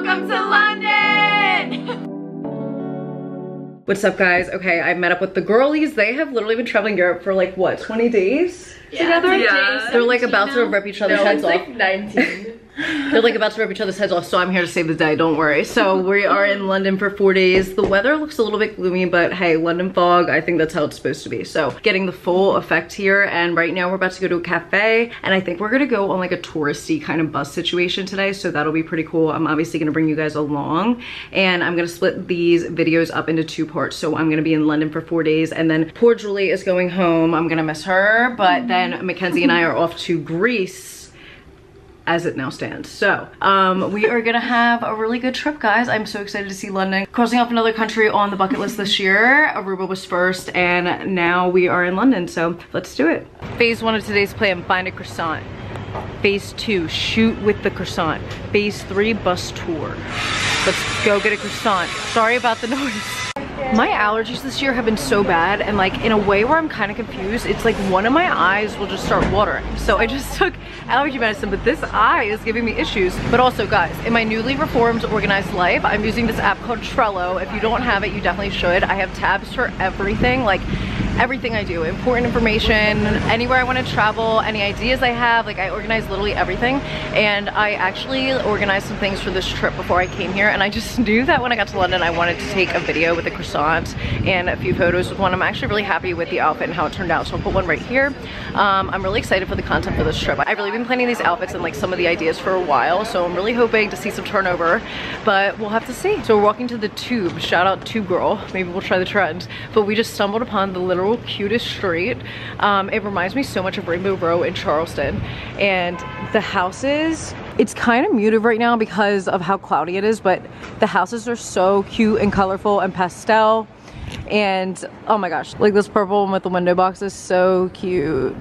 Welcome to London! What's up, guys? Okay, I met up with the girlies. They have literally been traveling Europe for like, what, 20 days together? Yeah. They're like about to rip each other's heads off. Like 19. They're like about to rip each other's heads off, so I'm here to save the day, don't worry. So we are in London for 4 days. The weather looks a little bit gloomy, but hey, London fog, I think that's how it's supposed to be. So getting the full effect here, and right now we're about to go to a cafe, and I think we're gonna go on like a touristy kind of bus situation today, so that'll be pretty cool. I'm obviously gonna bring you guys along, and I'm gonna split these videos up into 2 parts. So I'm gonna be in London for 4 days, and then poor Julie is going home. I'm gonna miss her, but then Mackenzie and I are off to Greece as it now stands. So we are gonna have a really good trip, guys. I'm so excited to see London. Crossing off another country on the bucket list this year. Aruba was first, and now we are in London, so let's do it. Phase 1 of today's plan, find a croissant. Phase 2, shoot with the croissant. Phase 3, bus tour. Let's go get a croissant. Sorry about the noise. My allergies this year have been so bad, and like in a way where I'm kind of confused. It's like one of my eyes will just start watering. So I just took allergy medicine, but this eye is giving me issues. But also, guys, in my newly reformed organized life, I'm using this app called Trello. If you don't have it, you definitely should. I have tabs for everything, like everything I do, important information, anywhere I want to travel, any ideas I have, like I organize literally everything. And I actually organized some things for this trip before I came here, and I just knew that when I got to London I wanted to take a video with a croissant and a few photos with one. I'm actually really happy with the outfit and how it turned out, so I'll put one right here. I'm really excited for the content for this trip. I've really been planning these outfits and like some of the ideas for a while, so I'm really hoping to see some turnover, but we'll have to see. So we're walking to the Tube. Shout out Tube Girl, maybe we'll try the trend. But we just stumbled upon the literal cutest street. It reminds me so much of Rainbow Row in Charleston, and the houses, it's kind of muted right now because of how cloudy it is, but the houses are so cute and colorful and pastel. And oh my gosh, like this purple one with the window box is so cute.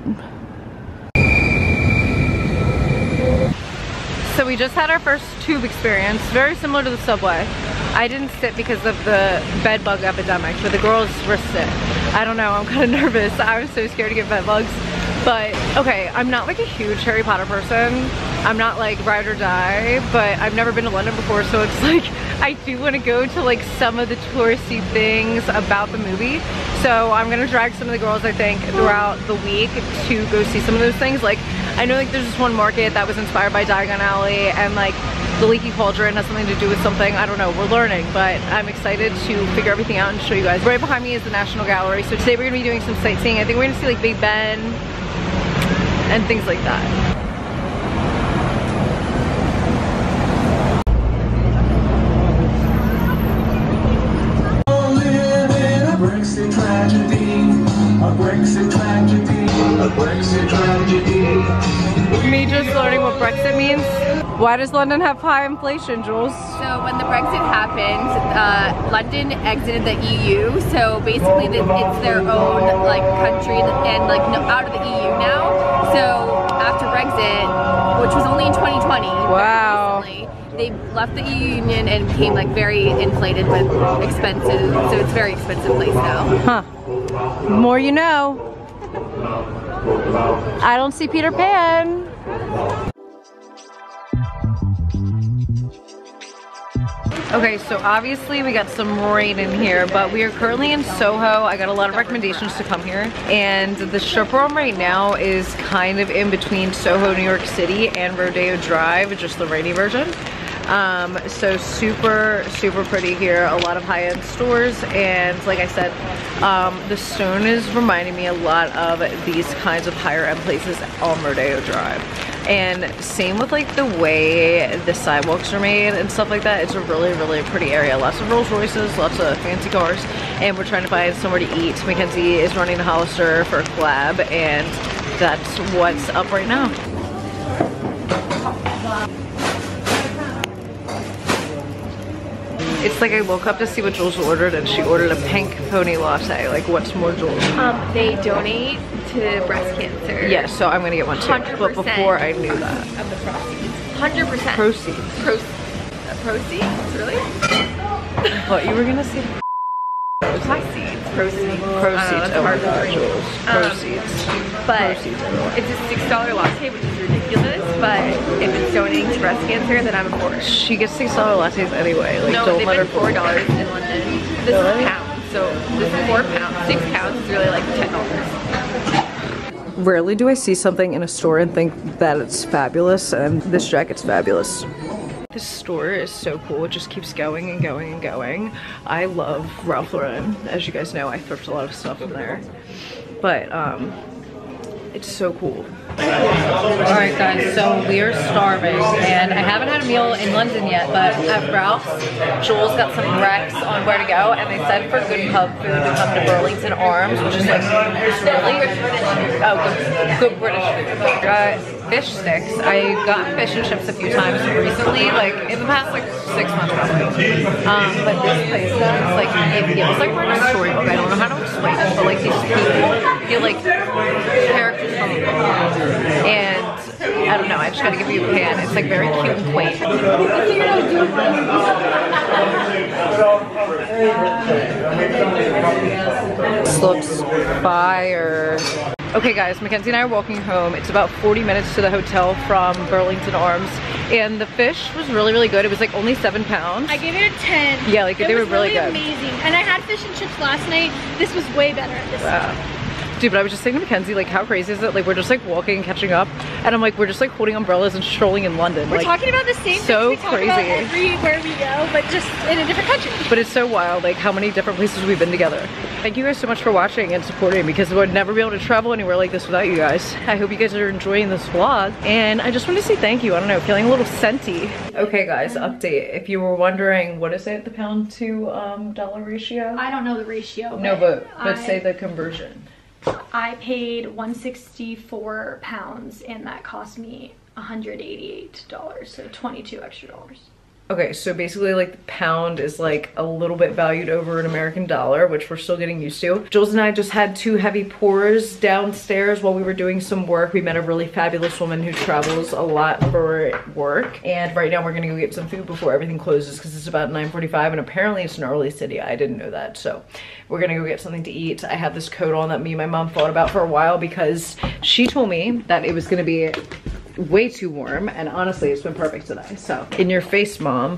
So we just had our first Tube experience, very similar to the subway. I didn't sit because of the bed bug epidemic, but the girls risked it. I don't know, I'm kind of nervous. I was so scared to get bed bugs. But okay, I'm not like a huge Harry Potter person. I'm not like ride or die, but I've never been to London before, so it's like I do want to go to like some of the touristy things about the movie. So I'm gonna drag some of the girls, I think, throughout the week to go see some of those things. Like I know like there's this one market that was inspired by Diagon Alley, and like the Leaky Cauldron has something to do with something. I don't know, we're learning, but I'm excited to figure everything out and show you guys. Right behind me is the National Gallery, so today we're gonna be doing some sightseeing. I think we're gonna see like Big Ben and things like that. Brexit tragedy, a Brexit tragedy, a Brexit tragedy. Me just learning what Brexit means. Why does London have high inflation, Jules? So when the Brexit happened, London exited the EU. So basically it's their own like country and like out of the EU now. So after Brexit, which was only in 2020, wow, very recently, they left the EU union and became like very inflated with expenses. So it's a very expensive place now. Huh. More you know. I don't see Peter Pan. Okay, so obviously we got some rain in here, but we are currently in Soho. I got a lot of recommendations to come here, and the strip we're on right now is kind of in between Soho, New York City and Rodeo Drive, just the rainy version. So super pretty here, a lot of high-end stores, and like I said, the stone is reminding me a lot of these kinds of higher end places on Rodeo Drive. And same with like the way the sidewalks are made and stuff like that. It's a really pretty area. Lots of Rolls Royces, lots of fancy cars, and we're trying to find somewhere to eat. Mackenzie is running to Hollister for a collab, and that's what's up right now. It's like I woke up to see what Jules ordered, and she ordered a pink pony latte. Like, what's more, Jules? They donate to breast cancer. Yeah, so I'm gonna get one too. 100% but before I knew that. Of the proceeds. 100%. Proceeds. Proceeds? Really? I thought you were gonna say Proceeds. Proceeds. That's hard to drink. Proceeds. But it's a $6 latte, which is ridiculous. But if it's donating to breast cancer, then I'm for it. She gets $6 lattes anyway. Like, No, don't they've let her been $4 in London. This is pounds, so this is 4 pounds. 6 pounds is really like $10. Rarely do I see something in a store and think that it's fabulous, and this jacket's fabulous. This store is so cool. It just keeps going and going and going. I love Ralph Lauren. As you guys know, I thrift a lot of stuff from there. But it's so cool. Alright guys, so we are starving and I haven't had a meal in London yet, but at Ralph's, Jules got some recs on where to go, and they said for good pub food to come to Burlington Arms, which is like really good British food. Fish sticks. I got fish and chips a few times recently, like in the past like 6 months probably. But this place does, like, it feels like we're in a storybook. I don't know how to explain it, but like these people feel like characters from a book. And I don't know, I just gotta give you a pan. It's like very cute and quaint. This looks fire. Okay guys, Mackenzie and I are walking home. It's about 40 minutes to the hotel from Burlington Arms, and the fish was really good. It was like only 7 pounds. I gave it a 10. Yeah, like they were really good. Amazing. And I had fish and chips last night. This was way better at this time. Dude, but I was just saying to Mackenzie, like, how crazy is it? Like, we're just like walking and catching up, and I'm like, we're just like holding umbrellas and strolling in London. We're like, talking about the same so things we talk crazy. about everywhere we go, but just in a different country. But it's so wild, like how many different places we've been together. Thank you guys so much for watching and supporting, because we would never be able to travel anywhere like this without you guys. I hope you guys are enjoying this vlog, and I just want to say thank you. I don't know, feeling a little scenty. Okay guys, update. If you were wondering, what is it, the pound to dollar ratio? I don't know the ratio. No, but let's say the conversion. I paid 164 pounds and that cost me $188, so 22 extra dollars. Okay, so basically like the pound is like a little bit valued over an American dollar, which we're still getting used to. Jules and I just had 2 heavy pours downstairs while we were doing some work. We met a really fabulous woman who travels a lot for work, and right now we're gonna go get some food before everything closes, because it's about 9:45 and apparently it's an early city. I didn't know that, so we're gonna go get something to eat. I have this coat on that me and my mom thought about for a while, because she told me that it was gonna be way too warm, and honestly it's been perfect today. So in your face, Mom.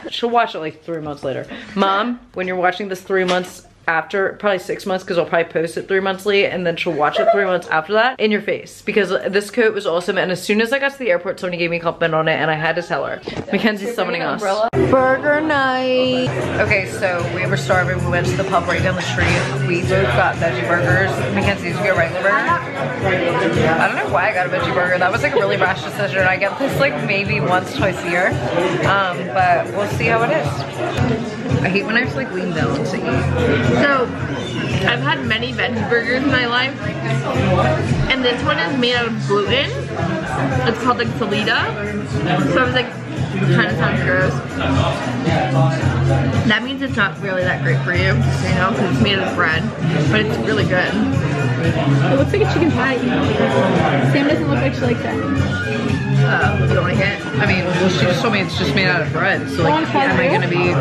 She'll watch it like 3 months later. Mom, when you're watching this 3 months after, probably 6 months, because I'll probably post it 3 months late, and then she'll watch it 3 months after that, in your face, because this coat was awesome. And as soon as I got to the airport, somebody gave me a compliment on it, and I had to tell her. Mackenzie's summoning us. Burger night. Okay, so we were starving. We went to the pub right down the street. We both got veggie burgers. Mackenzie, did you get a regular burger? I don't know why I got a veggie burger. That was like a really rash decision. I get this like maybe once, twice a year, but we'll see how it is. I hate when I have to like lean down to eat. So, I've had many veggie burgers in my life, and this one is made out of gluten. It's called like Salida. So I was like, kind of sounds gross. That means it's not really that great for you, you know, because it's made out of bread, but it's really good. It looks like a chicken patty. Sam doesn't look like she likes that. You don't like it? I mean, well, she just told me it's just made out of bread, so like, am I gonna be...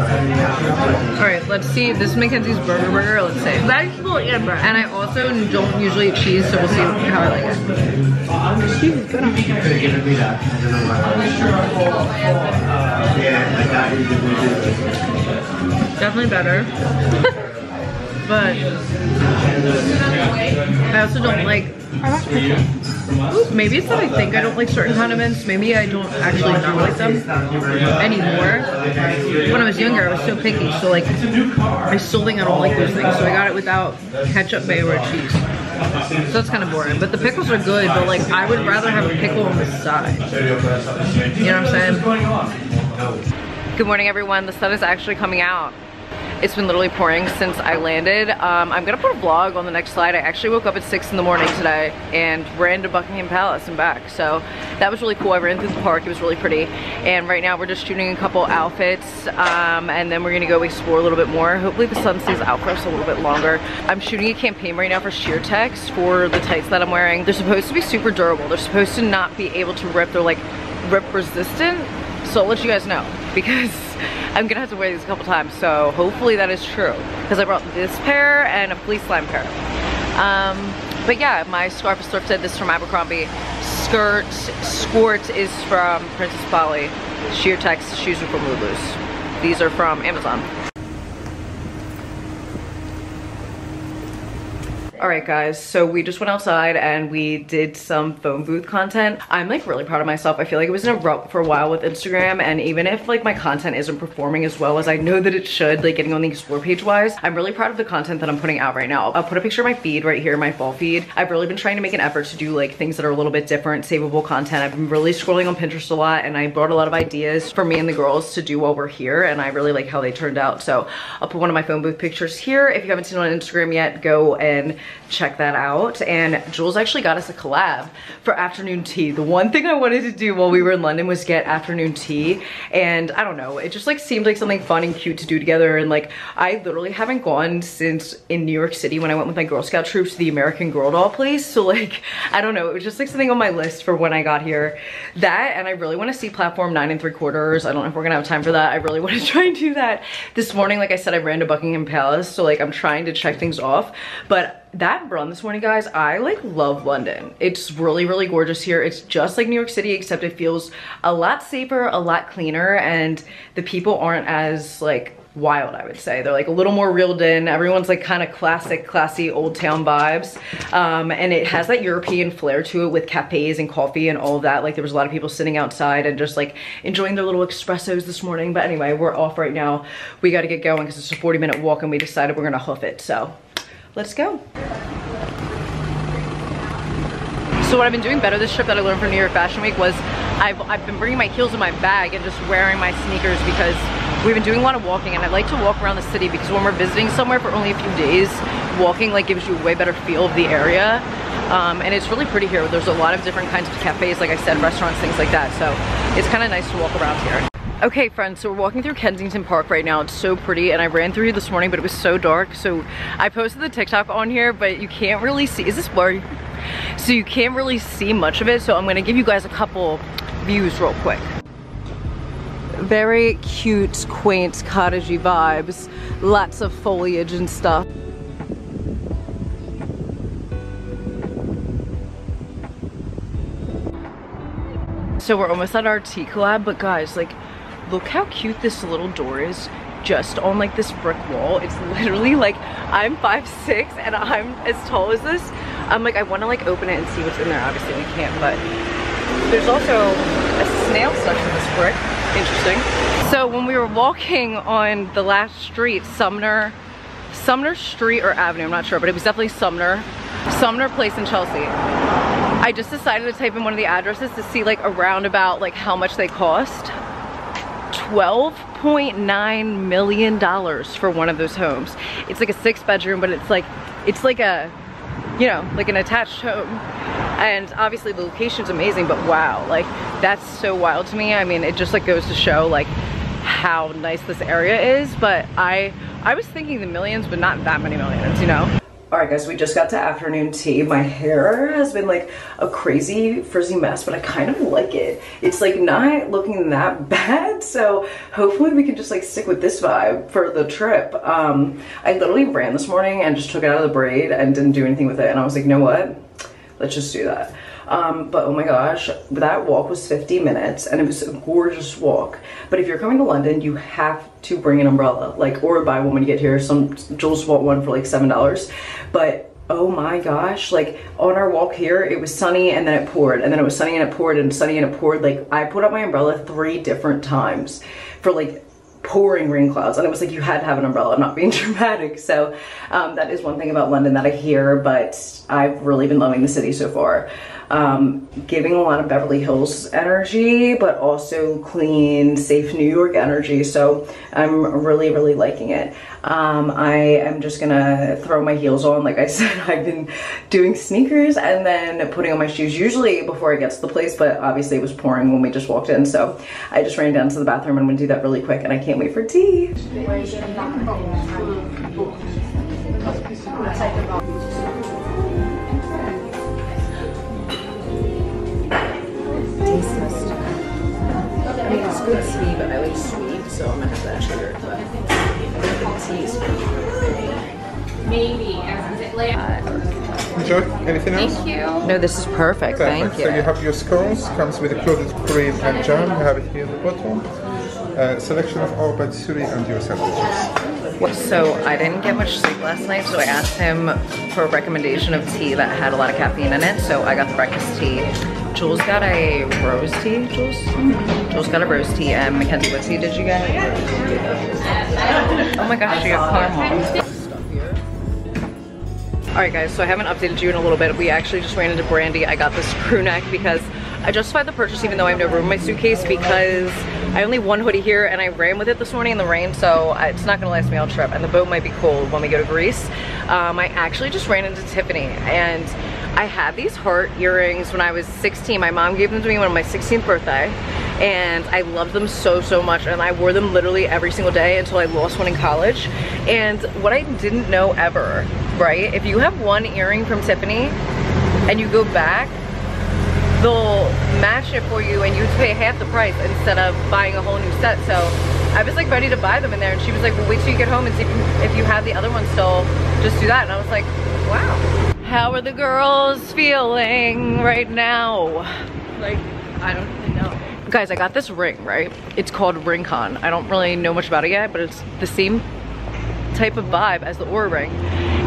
Alright, let's see. This is Mackenzie's burger, let's say. Veggie people eat bread. And I also don't usually eat cheese, so we'll see how I like it. Cheese is good on it. Definitely better. But I also don't like... Maybe it's that I think I don't like certain condiments. Maybe I don't actually not like them anymore. When I was younger, I was so picky, so like I still think I don't like those things. So I got it without ketchup, mayo, or cheese. So that's kind of boring. But the pickles are good, but like I would rather have a pickle on the side. You know what I'm saying? Good morning, everyone. The sun is actually coming out. It's been literally pouring since I landed. I'm gonna put a vlog on the next slide. I actually woke up at 6 in the morning today and ran to Buckingham Palace and back. So that was really cool. I ran through the park, it was really pretty. And right now we're just shooting a couple outfits, and then we're gonna go explore a little bit more. Hopefully the sun stays out for us a little bit longer. I'm shooting a campaign right now for Sheertex for the tights that I'm wearing. They're supposed to be super durable. They're supposed to not be able to rip. They're like rip resistant. So I'll let you guys know. because I'm gonna have to wear these a couple times, so hopefully that is true, because I brought this pair and a fleece line pair. But yeah, my scarf is thrifted. This is from Abercrombie. Skort is from Princess Polly. Sheer Tex shoes are from Lulu's. These are from Amazon. Alright guys, so we just went outside and we did some phone booth content. I'm like really proud of myself. I feel like it was in a rut for a while with Instagram, and even if like my content isn't performing as well as I know that it should, like getting on the explore page wise, I'm really proud of the content that I'm putting out right now. I'll put a picture of my feed right here, my fall feed. I've really been trying to make an effort to do like things that are a little bit different, savable content. I've been really scrolling on Pinterest a lot, and I brought a lot of ideas for me and the girls to do while we're here, and I really like how they turned out. So I'll put one of my phone booth pictures here. If you haven't seen it on Instagram yet, go and check that out. And Jules actually got us a collab for afternoon tea. The one thing I wanted to do while we were in London was get afternoon tea, and I don't know, it just like seemed like something fun and cute to do together. And like I literally haven't gone since in New York City when I went with my Girl Scout troops to the American Girl doll place, so like I don't know, it was just like something on my list for when I got here. That, and I really want to see platform 9 3/4. I don't know if we're gonna have time for that. I really want to try and do that. This morning, like I said, I ran to Buckingham Palace, so like I'm trying to check things off. But that run this morning, guys, I like love London. It's really, really gorgeous here. It's just like New York City, except it feels a lot safer, a lot cleaner, and the people aren't as like wild, I would say. They're like a little more reeled in. Everyone's like kind of classic, classy old town vibes. And it has that European flair to it with cafes and coffee and all of that. Like there was a lot of people sitting outside and just like enjoying their little espressos this morning. But anyway, we're off right now. We got to get going because it's a 40-minute walk, and we decided we're gonna hoof it. So let's go. So what I've been doing better this trip that I learned from New York Fashion Week was I've been bringing my heels in my bag and just wearing my sneakers, because we've been doing a lot of walking, and I like to walk around the city because when we're visiting somewhere for only a few days, walking like gives you a way better feel of the area. And it's really pretty here. There's a lot of different kinds of cafes, like I said, restaurants, things like that. So it's kind of nice to walk around here. Okay friends, so we're walking through Kensington Park right now. It's so pretty, and I ran through here this morning, but it was so dark. So I posted the TikTok on here, but you can't really see, is this blurry? So you can't really see much of it. So I'm gonna give you guys a couple views real quick. Very cute, quaint, cottagey vibes. Lots of foliage and stuff. So we're almost at our tea collab, but guys, like, look how cute this little door is just on like this brick wall. It's literally like, I'm 5'6" and I'm as tall as this. I'm like, I want to like open it and see what's in there. Obviously we can't, but there's also a snail stuck in this brick. Interesting. So when we were walking on the last street, Sumner Street or Avenue, I'm not sure, but it was definitely Sumner Place in Chelsea. I just decided to type in one of the addresses to see like around about like how much they cost. $12.9 million for one of those homes. It's like a 6-bedroom, but it's like a, you know, like an attached home. And obviously the location's amazing, but wow, like that's so wild to me. I mean, it just like goes to show like how nice this area is. But I was thinking the millions, but not that many millions, you know? Alright guys, we just got to afternoon tea. My hair has been like a crazy frizzy mess, but I kind of like it. It's like not looking that bad, so hopefully we can just like stick with this vibe for the trip. I literally ran this morning and just took it out of the braid and didn't do anything with it, and I was like, you know what? Let's just do that. But oh my gosh, that walk was 50 minutes and it was a gorgeous walk. But if you're coming to London, you have to bring an umbrella, like, or buy one when you get here. Jules bought one for like $7. But oh my gosh, like on our walk here, it was sunny and then it poured, and then it was sunny and it poured and sunny and it poured. Like I put up my umbrella 3 different times for like pouring rain clouds, and it was like you had to have an umbrella. I'm not being dramatic. So that is one thing about London that I hear, but I've really been loving the city so far. Giving a lot of Beverly Hills energy, but also clean, safe New York energy. So I'm really, really liking it. I am just gonna throw my heels on. Like I said, I've been doing sneakers and then putting on my shoes usually before I get to the place, but obviously it was pouring when we just walked in. So I just ran down to the bathroom. I'm gonna do that really quick, and I can't wait for tea. mean, it's good tea, but I like sweet, so I'm gonna have that sugar. But tea is Maybe. Enjoy. Anything else? Thank you. No, this is perfect. Thank you. So you have your scones, comes with a clotted cream and jam. You have it here at the bottom. Selection of all patisserie and your sandwiches. So I didn't get much sleep last night, so I asked him for a recommendation of tea that had a lot of caffeine in it. So I got the breakfast tea. Jules got a rose tea. Jules got a rose tea, and Mackenzie, what tea did you get? Oh my gosh, you got caramel. Alright guys, so I haven't updated you in a little bit. We actually just ran into Brandy. I got this crew neck because I justified the purchase even though I have no room in my suitcase because I only have one hoodie here and I ran with it this morning in the rain, so it's not gonna last me all trip, and the boat might be cold when we go to Greece. I actually just ran into Tiffany, and I had these heart earrings when I was 16. My mom gave them to me on my 16th birthday, and I loved them so much, and I wore them literally every single day until I lost one in college. And what I didn't know ever, right, if you have one earring from Tiffany and you go back, they'll match it for you and you pay half the price instead of buying a whole new set. So I was like ready to buy them in there, and she was like, well, wait till you get home and see if you have the other one still, just do that. And I was like, wow. How are the girls feeling right now? Like, I don't really know. Guys, I got this ring, right? It's called Ringcon. I don't really know much about it yet, but it's the same type of vibe as the Oura ring,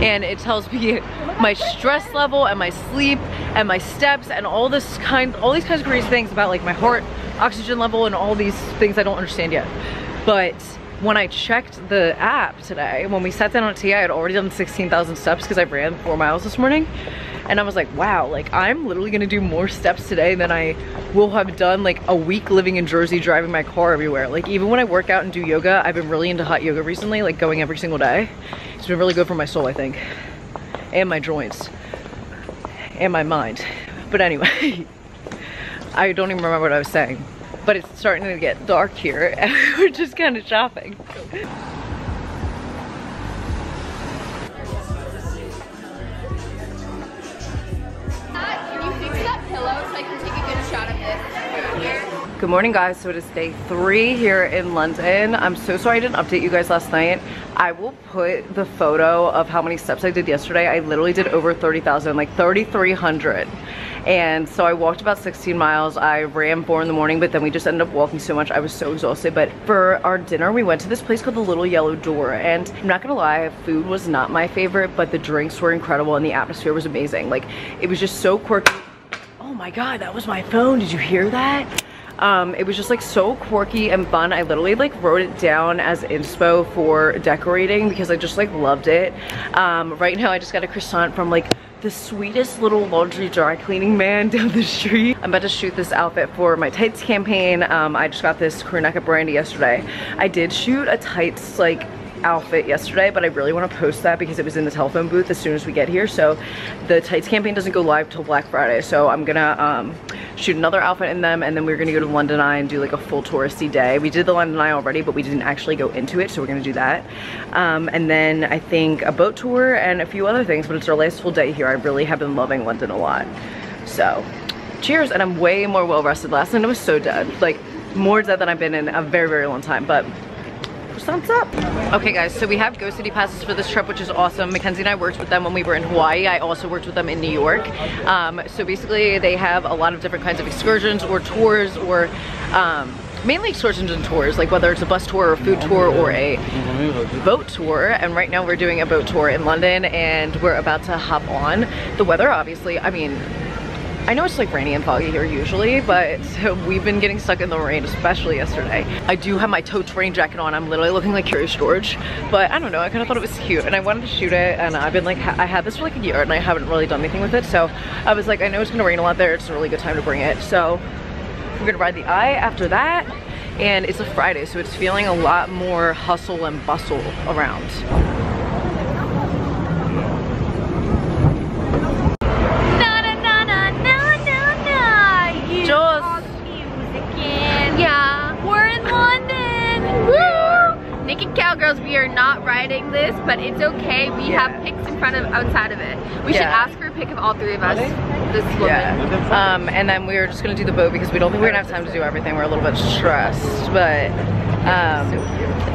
and it tells me my stress level and my sleep and my steps and all these kinds of crazy things about like my heart oxygen level and all these things I don't understand yet. But when I checked the app today, when we sat down on tea, I had already done 16,000 steps because I ran 4 miles this morning. And I was like, wow, like I'm literally gonna do more steps today than I will have done like a week living in Jersey, driving my car everywhere. Like even when I work out and do yoga, I've been really into hot yoga recently, like going every single day. It's been really good for my soul, I think. And my joints. And my mind. But anyway, I don't even remember what I was saying. But it's starting to get dark here and we're just kind of shopping. Good morning guys, so it is day 3 here in London. I'm so sorry I didn't update you guys last night. I will put the photo of how many steps I did yesterday. I literally did over 30,000, like 3,300. And so I walked about 16 miles. I ran 4 in the morning, but then we just ended up walking so much. I was so exhausted. But for our dinner, we went to this place called the Little Yellow Door. And I'm not gonna lie, food was not my favorite, but the drinks were incredible and the atmosphere was amazing. Like, it was just so quirky. Oh my God, that was my phone. Did you hear that? It was just like so quirky and fun. I literally like wrote it down as inspo for decorating because I just like loved it. Right now I just got a croissant from like the sweetest little laundry dry cleaning man down the street. I'm about to shoot this outfit for my tights campaign. I just got this crew neck at Brandy yesterday. I did shoot a tights like outfit yesterday, but I really want to post that because it was in the telephone booth as soon as we get here. So the tights campaign doesn't go live till Black Friday, so I'm gonna shoot another outfit in them, and then we're gonna go to London Eye and do like a full touristy day. We did the London Eye already, but we didn't actually go into it, so we're gonna do that. And then I think a boat tour and a few other things, but it's our last full day here. I really have been loving London a lot. So cheers, and I'm way more well rested. Last night I was so dead, like more dead than I've been in a very long time, but thumbs up. Okay guys, so we have Go City passes for this trip, which is awesome. Mackenzie and I worked with them when we were in Hawaii. I also worked with them in New York. So basically they have a lot of different kinds of excursions or tours, or mainly excursions and tours, like whether it's a bus tour or a food tour or a boat tour. And right now we're doing a boat tour in London and we're about to hop on. The weather, obviously, I mean, I know it's like rainy and foggy here usually, but we've been getting stuck in the rain, especially yesterday. I do have my totes rain jacket on. I'm literally looking like Curious George, but I don't know, I kind of thought it was cute and I wanted to shoot it, and I've been like, I had this for like a year and I haven't really done anything with it, so I was like, I know it's gonna rain a lot there, it's a really good time to bring it. So we're gonna ride the Eye after that, and it's a Friday, so it's feeling a lot more hustle and bustle around. Cowgirls, we are not riding this, but it's okay. We have pics in front of outside of it. We should ask for a pic of all 3 of us. this woman. Yeah. And then we were just gonna do the boat because we don't think we're gonna have time to do everything. We're a little bit stressed, but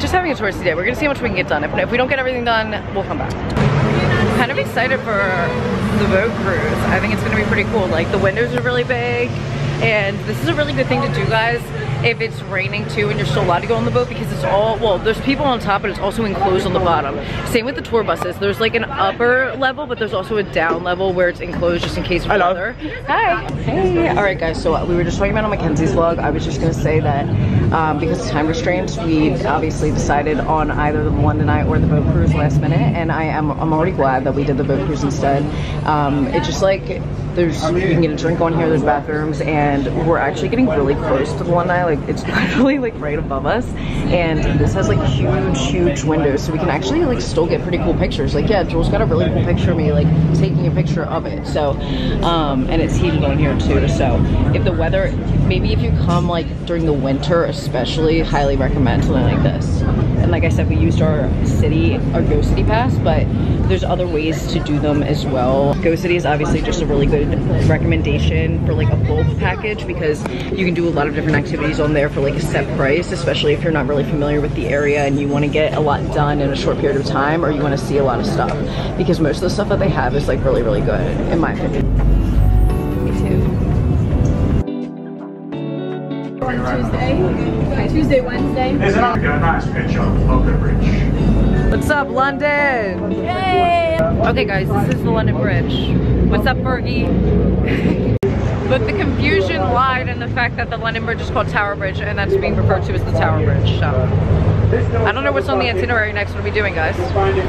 just having a touristy day. We're gonna see how much we can get done. If we don't get everything done, we'll come back. I'm kind of excited for the boat cruise. I think it's gonna be pretty cool. Like the windows are really big, and this is a really good thing to do, guys, if it's raining too and you're still allowed to go on the boat, because it's all, well, there's people on top, but it's also enclosed on the bottom. Same with the tour buses. There's like an upper level, but there's also a down level where it's enclosed just in case of weather. Hi. Hey. All right, guys, so we were just talking about on Mackenzie's vlog. I was just gonna say that because of time restraints, we obviously decided on either the London Eye or the boat cruise last minute, and I'm already glad that we did the boat cruise instead. It's just like, you can get a drink on here, there's bathrooms, and we're actually getting really close to the London Eye. Like it's literally like right above us, and this has like huge windows, so we can actually like still get pretty cool pictures. Like, yeah, Jules got a really cool picture of me like taking a picture of it. So and it's heated on here too, so if the weather, maybe if you come like during the winter especially, highly recommend something like this. And like I said, we used our Go City pass, but there's other ways to do them as well. Go City is obviously just a really good recommendation for like a bulk package, because you can do a lot of different activities on there for like a set price, especially if you're not really familiar with the area and you want to get a lot done in a short period of time, or you want to see a lot of stuff, because most of the stuff that they have is like really good, in my opinion. Me too. Tuesday, Wednesday. There's another nice picture of London Bridge. What's up, London? Yay! Okay, guys, this is the London Bridge. What's up, Fergie? But the confusion lied in the fact that the London Bridge is called Tower Bridge, and that's being referred to as the Tower Bridge. So I don't know what's on the itinerary next. What are we doing, guys? What did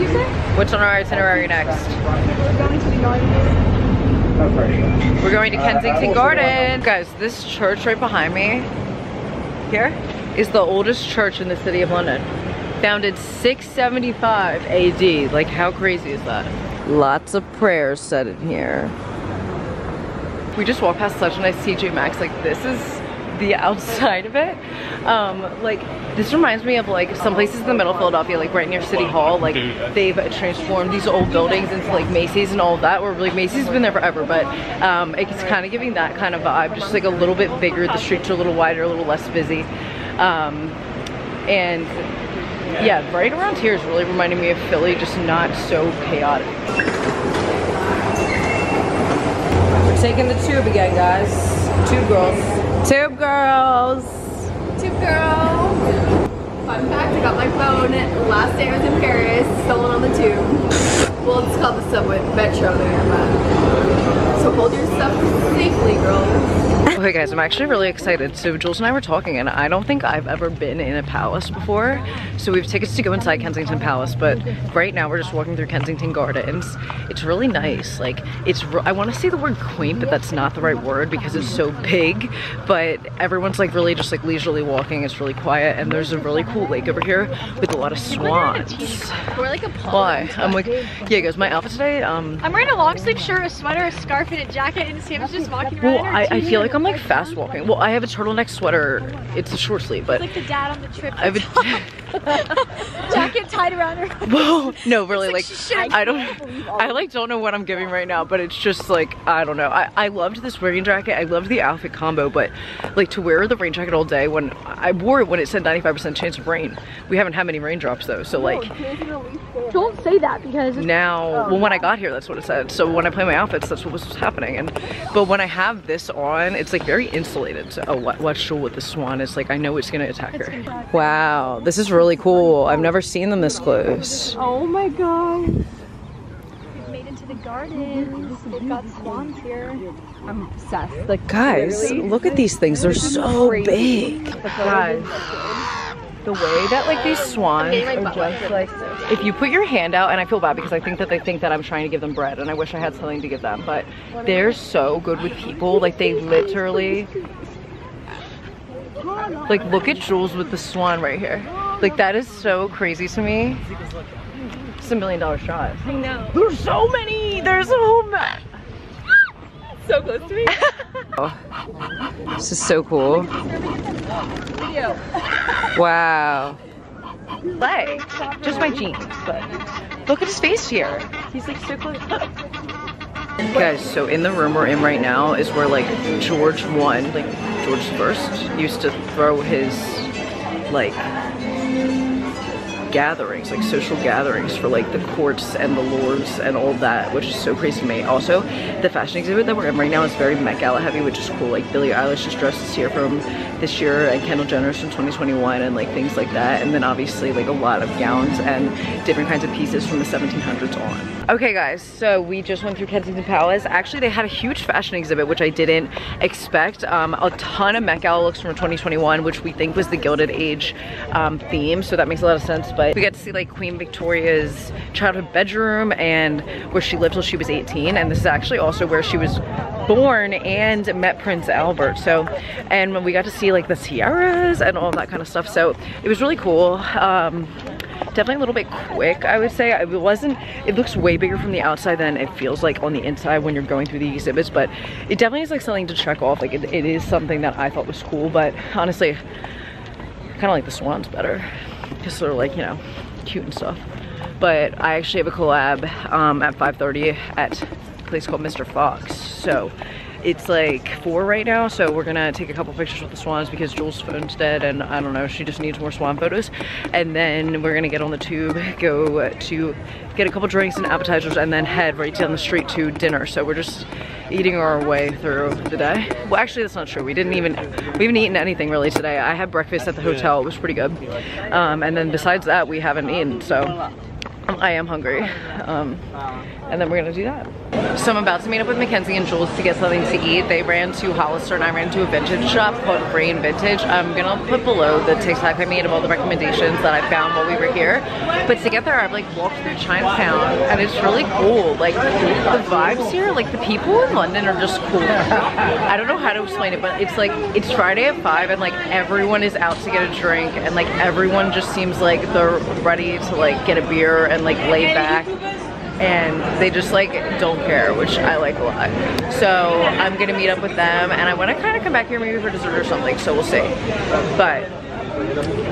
you say? What's on our itinerary next? We're going to the garden. We're going to Kensington Gardens. Guys, this church right behind me here is the oldest church in the city of London. Founded 675 AD. Like, how crazy is that? Lots of prayers said in here. We just walked past such a nice TJ Maxx. Like, this is the outside of it. Like, this reminds me of like some places in the middle of Philadelphia, like right near City Hall. Like, they've transformed these old buildings into like Macy's and all of that, where like Macy's has been there forever, but it's kind of giving that kind of vibe, just like a little bit bigger. The streets are a little wider, a little less busy, and yeah, right around here is really reminding me of Philly, just not so chaotic. We're taking the tube again, guys. Tube girls. Tube girls. Tube girl. Fun fact, I got my phone last day I was in Paris, stolen on the tube. Well, it's called the subway, metro there, but so hold your stuff safely, girls. Okay guys, I'm actually really excited. So Jules and I were talking, and I don't think I've ever been in a palace before. So we have tickets to go inside Kensington Palace, but right now we're just walking through Kensington Gardens. It's really nice. Like, I want to say the word quaint, but that's not the right word because it's so big. But everyone's like really just like leisurely walking. It's really quiet, and there's a really cool lake over here with a lot of swans. We're like a polo. Why? I'm like, yeah guys, my outfit today, I'm wearing a long sleeve shirt, a sweater, a scarf, and a jacket, and Sam's just walking around. Well, I feel like I'm like fast walking. Well, I have a turtleneck sweater. It's a short sleeve, but like the dad on the trip. I have a jacket tied around her. Well, no, really, like I don't know what I'm giving right now, but it's just like, I don't know. I loved this rain jacket. I loved the outfit combo, but like to wear the rain jacket all day, when I wore it when it said 95% chance of rain. We haven't had many raindrops though, so like. Don't say that, because now, well, when I got here, that's what it said. So when I play my outfits, that's what was happening. But when I have this on, it's like very insulated. So, oh, watch Jewel with the swan. It's like, I know it's gonna attack her. Wow, this is really cool. I've never seen them this close. Oh my god. we've made it to the gardens. They've got swans here. I'm obsessed. Like, guys, really? look at these things. They're so big. Guys, the way that like these swans are just like, if you put your hand out, and I feel bad because I think that they think that I'm trying to give them bread, and I wish I had something to give them, but they're so good with people. Like, they literally, like, look at Jules with the swan right here. Like, that is so crazy to me. It's $1 million shot. I know. There's so many. There's so many. So close to me. Oh, this is so cool. Wow. Leg. Just my jeans, but look at his face here. He's like so close. Guys, so in the room we're in right now is where like George I, like George I, used to throw his like gatherings, like social gatherings for like the courts and the lords and all that, which is so crazy to me. Also, the fashion exhibit that we're in right now is very Met Gala heavy, which is cool. Like Billie Eilish's dresses here from this year and Kendall Jenner's from 2021 and like things like that. And then obviously like a lot of gowns and different kinds of pieces from the 1700s on. Okay guys, so we just went through Kensington Palace. Actually, they had a huge fashion exhibit, which I didn't expect. A ton of Met Gala looks from 2021, which we think was the Gilded Age theme, so that makes a lot of sense. But we got to see like Queen Victoria's childhood bedroom and where she lived till she was 18, and this is actually also where she was born and met Prince Albert. So, and we got to see like the tiaras and all that kind of stuff, so it was really cool. Definitely a little bit quick, I would say. It looks way bigger from the outside than it feels like on the inside when you're going through the exhibits, but it definitely is like something to check off. Like it is something that I thought was cool, but honestly, kind of like the swans better because they're like, you know, cute and stuff. But I actually have a collab at 5:30 at a place called Mr. Fox. So it's like 4 right now, so we're gonna take a couple pictures with the swans because Jules' phone's dead and I don't know, she just needs more swan photos. And then we're gonna get on the tube, go to get a couple drinks and appetizers, and then head right down the street to dinner. So we're just eating our way through the day. Well, actually that's not true. We haven't eaten anything really today. I had breakfast at the hotel, it was pretty good. And then besides that, we haven't eaten, so I am hungry. And then we're gonna do that. So I'm about to meet up with Mackenzie and Jules to get something to eat. They ran to Hollister and I ran to a vintage shop called Rain Vintage. I'm gonna put below the TikTok I made of all the recommendations that I found while we were here. But to get there, I've like walked through Chinatown and it's really cool. Like the vibes here, like the people in London are just cool. I don't know how to explain it, but it's like, it's Friday at 5 and like everyone is out to get a drink and like everyone just seems like they're ready to like get a beer and like lay back. And they just like don't care, which I like a lot. So I'm gonna meet up with them and I want to kind of come back here maybe for dessert or something, so we'll see. But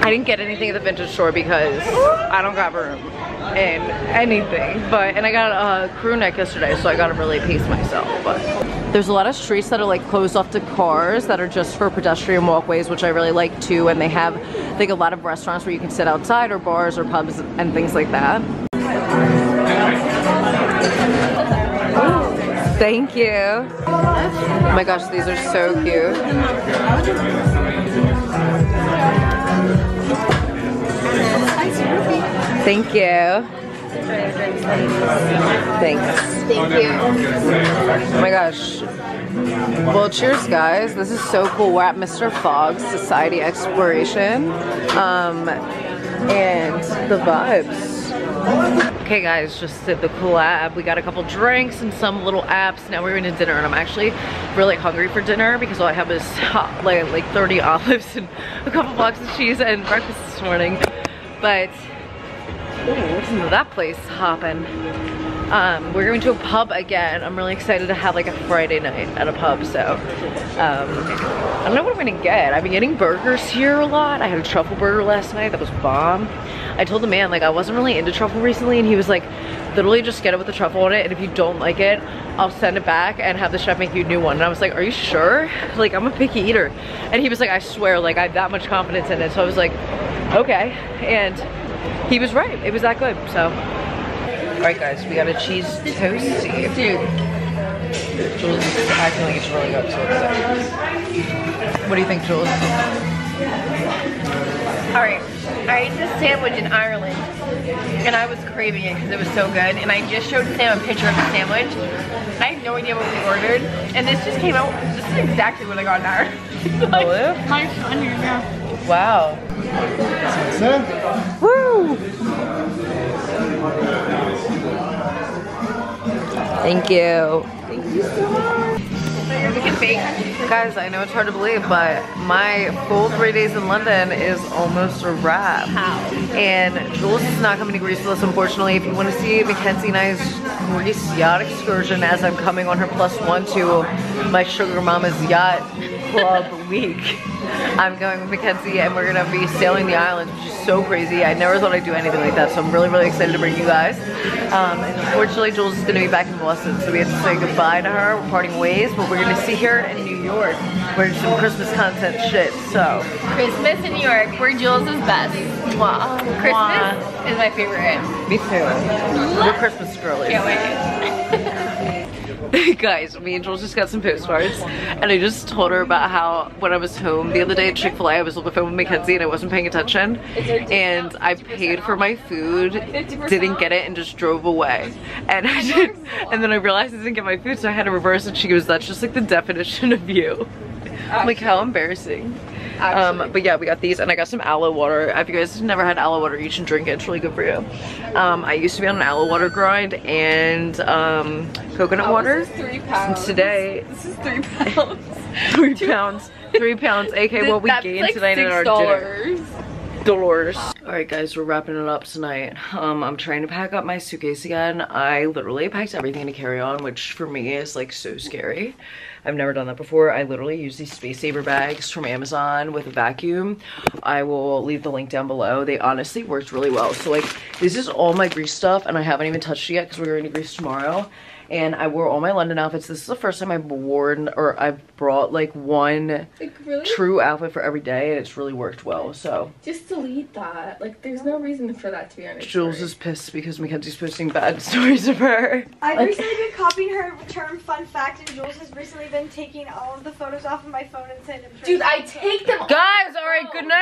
I didn't get anything at the vintage store because I don't got room in anything. And I got a crew neck yesterday, so I gotta really pace myself. But there's a lot of streets that are like closed off to cars that are just for pedestrian walkways, which I really like too. And they have like a lot of restaurants where you can sit outside, or bars or pubs and things like that. Thank you. Oh my gosh, these are so cute. Thank you. Thanks. Thank you. Oh my gosh. Well, cheers guys. This is so cool. We're at Mr. Fogg's Society Exploration. And the vibes. Okay guys, just did the collab. We got a couple drinks and some little apps. Now we're going to dinner and I'm actually really hungry for dinner because all I have is like 30 olives and a couple blocks of cheese and breakfast this morning. But listen to that place hopping. We're going to a pub again. I'm really excited to have like a Friday night at a pub, so I don't know what I'm gonna get. I've been getting burgers here a lot. I had a truffle burger last night, that was bomb. I told the man like I wasn't really into truffle recently and he was like, literally just get it with the truffle on it, and if you don't like it, I'll send it back and have the chef make you a new one. And I was like, are you sure? Like, I'm a picky eater. And he was like, I swear, like I have that much confidence in it. So I was like, okay. And he was right, it was that good, so. All right guys, we got a cheese toasty. Dude. Jules is acting like it's really good, so excited. What do you think, Jules? All right, I ate this sandwich in Ireland and I was craving it because it was so good, and I just showed Sam a picture of the sandwich. I have no idea what we ordered, and this just came out. This is exactly what I got in Ireland. Like, mine's on here now. Wow. Woo! Thank you. Thank you so much. We can bake. Guys, I know it's hard to believe, but my full 3 days in London is almost a wrap. How? And Jules is not coming to Greece with us, unfortunately. If you want to see Mackenzie and I's Greece yacht excursion as I'm coming on her +1 to my sugar mama's yacht club week, I'm going with Mackenzie and we're gonna be sailing the islands, which is so crazy. I never thought I'd do anything like that, so I'm really, really excited to bring you guys. And unfortunately, Jules is gonna be back in Boston, so we have to say goodbye to her. We're parting ways, but we're gonna see her in New York. We're doing some Christmas content shit, so. Christmas in New York, where Jules is best. Mwah. Christmas is my favorite. Me too. We're Christmas girlies. Can't wait. Guys, me and Jules just got some postcards and I just told her about how when I was home the other day at Chick-fil-A, I was on the phone with Mackenzie and I wasn't paying attention and I paid for my food, didn't get it, and just drove away. And and then I realized I didn't get my food, so I had to reverse, and she goes, that's just like the definition of you. I'm like, how embarrassing. But yeah, we got these and I got some aloe water. If you guys never had aloe water, you should drink it. It's really good for you. I used to be on an aloe water grind and coconut water. This is 3 pounds. And today, This is 3 pounds. 3 pounds. 3 pounds, aka what we gained like tonight at our dinner. $6. Alright guys, we're wrapping it up tonight. I'm trying to pack up my suitcase again. I literally packed everything to carry on, which for me is like so scary. I've never done that before. I literally use these space saver bags from Amazon with a vacuum. I will leave the link down below. They honestly worked really well. So like, this is all my Greece stuff and I haven't even touched it yet because we're going to Greece tomorrow. And I wore all my London outfits. This is the first time I've worn, or I've brought like one true outfit for every day, and it's really worked well, so. Just delete that. Like, there's no reason for that to be on your Jules story. is pissed because Mackenzie's posting bad stories of her. I've recently been copying her term fun fact, and Jules has recently been taking all of the photos off of my phone and sending them to her. Dude, I take them Guys, alright, good night.